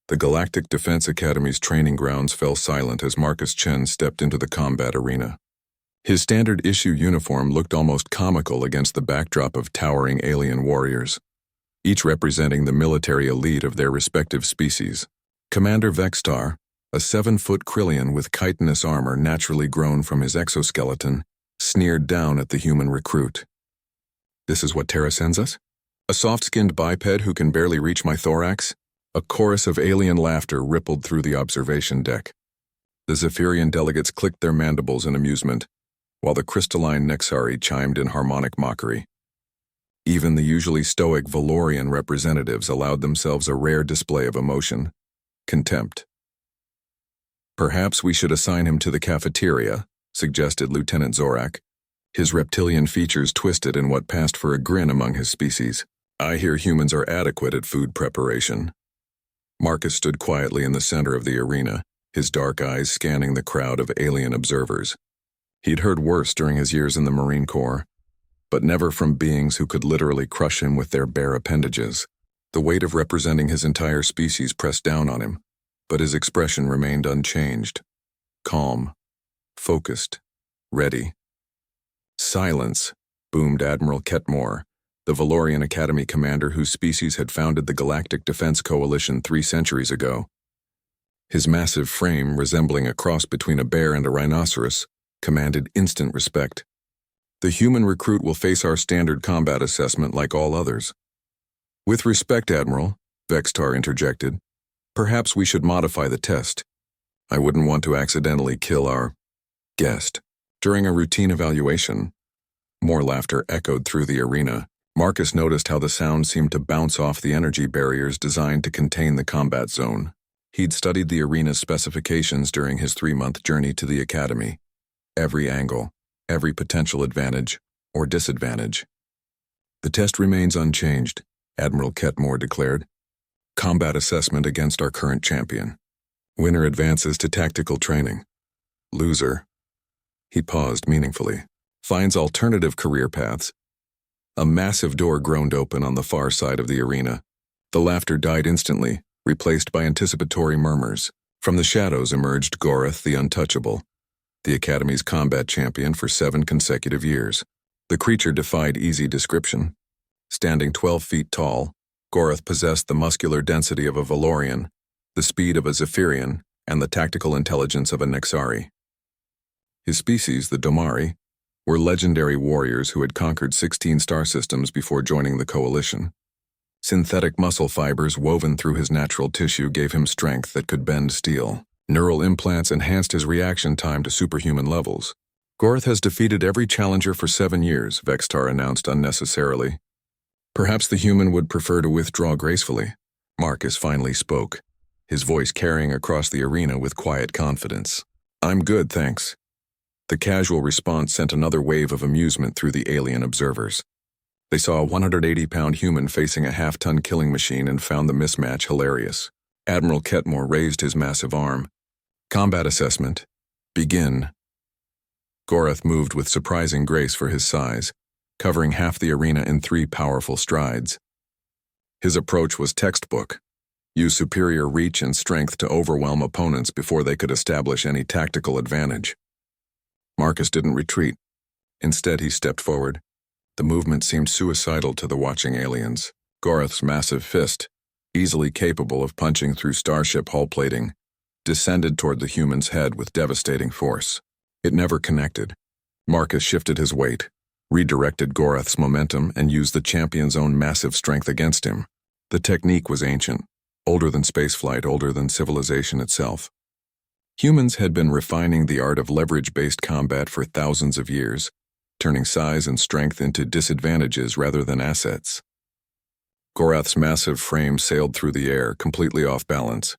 The Galactic Defense Academy's training grounds fell silent as Marcus Chen stepped into the combat arena. His standard issue uniform looked almost comical against the backdrop of towering alien warriors, each representing the military elite of their respective species. Commander Vextar, a 7-foot Krillian with chitinous armor naturally grown from his exoskeleton, sneered down at the human recruit. "This is what Terra sends us? A soft-skinned biped who can barely reach my thorax?" A chorus of alien laughter rippled through the observation deck. The Zephyrian delegates clicked their mandibles in amusement, while the crystalline Nexari chimed in harmonic mockery. Even the usually stoic Valorian representatives allowed themselves a rare display of emotion: contempt. "Perhaps we should assign him to the cafeteria," suggested Lieutenant Zorak. His reptilian features twisted in what passed for a grin among his species. "I hear humans are adequate at food preparation." Marcus stood quietly in the center of the arena, his dark eyes scanning the crowd of alien observers. He'd heard worse during his years in the Marine Corps, but never from beings who could literally crush him with their bare appendages. The weight of representing his entire species pressed down on him, but his expression remained unchanged. Calm, focused, ready. "Silence," boomed Admiral Ketmore, the Valorian Academy commander whose species had founded the Galactic Defense Coalition 3 centuries ago. His massive frame, resembling a cross between a bear and a rhinoceros, commanded instant respect. "The human recruit will face our standard combat assessment like all others." "With respect, Admiral," Vextar interjected, "perhaps we should modify the test. I wouldn't want to accidentally kill our guest during a routine evaluation." More laughter echoed through the arena. Marcus noticed how the sound seemed to bounce off the energy barriers designed to contain the combat zone. He'd studied the arena's specifications during his 3-month journey to the academy. Every angle, every potential advantage or disadvantage. "The test remains unchanged," Admiral Ketmore declared. "Combat assessment against our current champion. Winner advances to tactical training. Loser," he paused meaningfully, "finds alternative career paths." A massive door groaned open on the far side of the arena. The laughter died instantly, replaced by anticipatory murmurs. From the shadows emerged Gorath the Untouchable, the Academy's combat champion for 7 consecutive years. The creature defied easy description. Standing 12 feet tall, Gorath possessed the muscular density of a Valorian, the speed of a Zephyrian, and the tactical intelligence of a Nexari. His species, the Domari, were legendary warriors who had conquered 16 star systems before joining the coalition. Synthetic muscle fibers woven through his natural tissue gave him strength that could bend steel. Neural implants enhanced his reaction time to superhuman levels. "Gorath has defeated every challenger for 7 years, Vextar announced unnecessarily. "Perhaps the human would prefer to withdraw gracefully." Marcus finally spoke, his voice carrying across the arena with quiet confidence. "I'm good, thanks." The casual response sent another wave of amusement through the alien observers. They saw a 180-pound human facing a half-ton killing machine and found the mismatch hilarious. Admiral Ketmore raised his massive arm. "Combat assessment. Begin." Gorath moved with surprising grace for his size, covering half the arena in 3 powerful strides. His approach was textbook. Use superior reach and strength to overwhelm opponents before they could establish any tactical advantage. Marcus didn't retreat. Instead, he stepped forward. The movement seemed suicidal to the watching aliens. Gorath's massive fist, easily capable of punching through starship hull plating, descended toward the human's head with devastating force. It never connected. Marcus shifted his weight, redirected Gorath's momentum, and used the champion's own massive strength against him. The technique was ancient, older than spaceflight, older than civilization itself. Humans had been refining the art of leverage-based combat for thousands of years, turning size and strength into disadvantages rather than assets. Gorath's massive frame sailed through the air, completely off balance.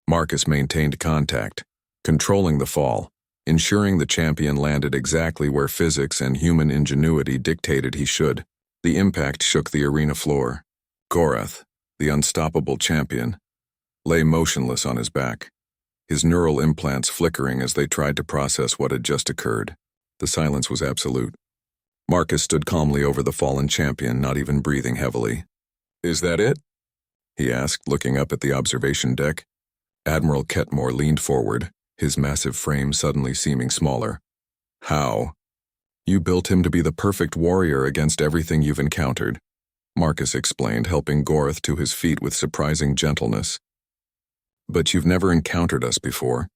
Marcus maintained contact, controlling the fall, ensuring the champion landed exactly where physics and human ingenuity dictated he should. The impact shook the arena floor. Gorath, the unstoppable champion, lay motionless on his back, his neural implants flickering as they tried to process what had just occurred. The silence was absolute. Marcus stood calmly over the fallen champion, not even breathing heavily. "Is that it?" he asked, looking up at the observation deck. Admiral Ketmore leaned forward, his massive frame suddenly seeming smaller. How? You built him to be the perfect warrior against everything you've encountered, Marcus explained, helping Gorth to his feet with surprising gentleness. But you've never encountered us before.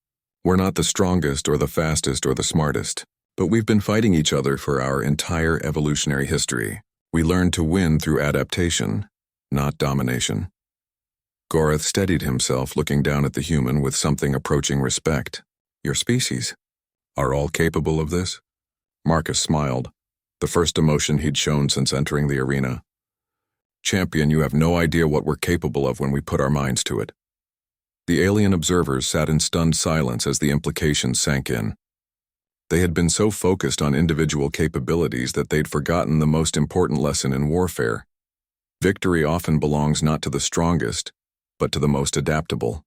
We're not the strongest or the fastest or the smartest, but we've been fighting each other for our entire evolutionary history. We learned to win through adaptation, not domination. Gorth steadied himself, looking down at the human with something approaching respect. Your species are all capable of this? Marcus smiled, the first emotion he'd shown since entering the arena. Champion, you have no idea what we're capable of when we put our minds to it. The alien observers sat in stunned silence as the implications sank in. They had been so focused on individual capabilities that they'd forgotten the most important lesson in warfare. Victory often belongs not to the strongest, but to the most adaptable.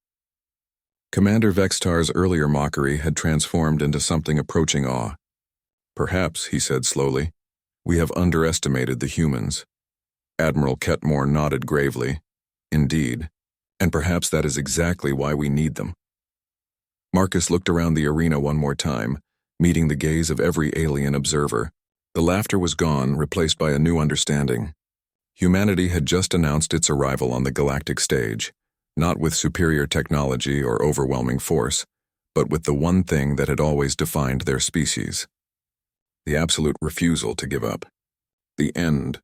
Commander Vextar's earlier mockery had transformed into something approaching awe. Perhaps, he said slowly, we have underestimated the humans. Admiral Ketmore nodded gravely. Indeed, and perhaps that is exactly why we need them. Marcus looked around the arena one more time, meeting the gaze of every alien observer. The laughter was gone, replaced by a new understanding. Humanity had just announced its arrival on the galactic stage, not with superior technology or overwhelming force, but with the one thing that had always defined their species: the absolute refusal to give up. The end